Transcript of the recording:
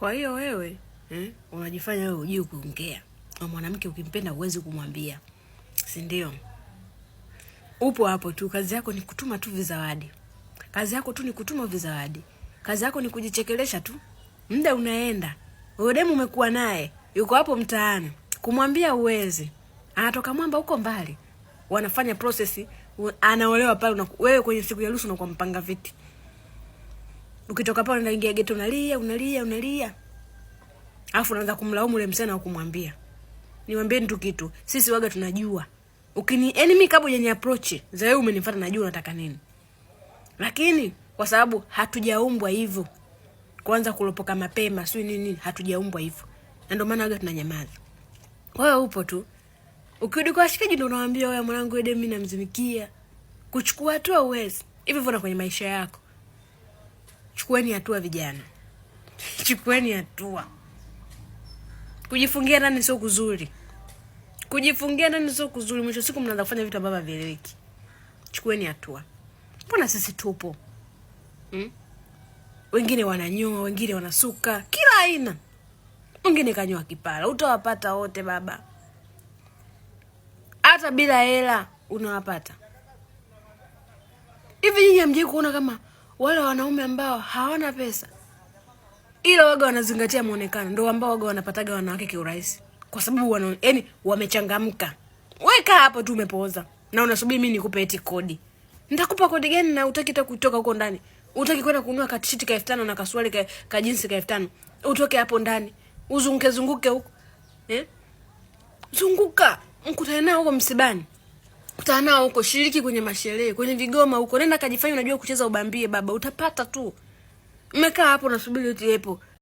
Kwa hiyo wewe unajifanya wewe hujui kuongea. Na mwanamke ukimpenda huwezi kumwambia. Si ndio? Upo hapo tu, kazi yako ni kutuma tu vizawadi. Kazi yako tu ni kutuma vizawadi. Kazi yako ni kujichekelesha tu. Muda unaenda. Wewe demu umekuwa naye, yuko hapo mtaani. Kumwambia uwezi. Anatoka mwamba huko mbali. Wanafanya process, anaolewa pale, wewe kwenye siku ya harusi unakuwa mpanga viti. Ukitoka pale unaingia geti unalia. Alafu unaanza kumlaumu yule msana au kumwambia. Niwaambieni tu kitu, sisi waga tunajua. Mimi kabla hujani approach, za wewe umenifuata najua unataka nini. Lakini kwa sababu hatujaumbwa hivyo. Kwanza kulopoka mapema, sio nini, hatujaumbwa hivyo. Na ndio maana waga tunanyamaza. Wewe upo tu. Ukirudi kwa shikaji ndio unawaambia wewe mwanangu ede mimi namzimikia. Kuchukua hatua uwezi. Hivyo kwenye maisha yako. Chukueni hatua vijana. Chukueni hatua. Kujifungia ndani sio kuzuri. Mwisho siku mnaanza kufanya vitu ambavyo havieleweki. Chukueni hatua. Mbona sisi tupo? Wengine wananyoa, wengine wanasuka, kila aina. Wengine kanyoa kipara, utawapata wote baba. Hata bila hela unawapata. Hivi nyinyi hamjui kuona kama wale wanaume ambao hawana pesa ila waga wanazingatia muonekano ndio ambao waga wanapataga wanawake kiurahisi, kwa sababu wamechangamka. Weka hapo tu umepooza na unasubiri mimi nikupe eti kodi. Nitakupa kodi gani na utaki hata kutoka huko ndani? Utaki kwenda kununua katishiti ka 5000 na kasuali ka jinsi ka 5000. Utoke hapo ndani. Zunguke huko. Zunguka. Mkutane nao huko msibani. Kutana nao huko, shiriki kwenye masherehe, kwenye vigoma huko. Nenda kajifanya unajua kucheza ubambie baba, utapata tu. Mmekaa hapo nasubiri eti hapo.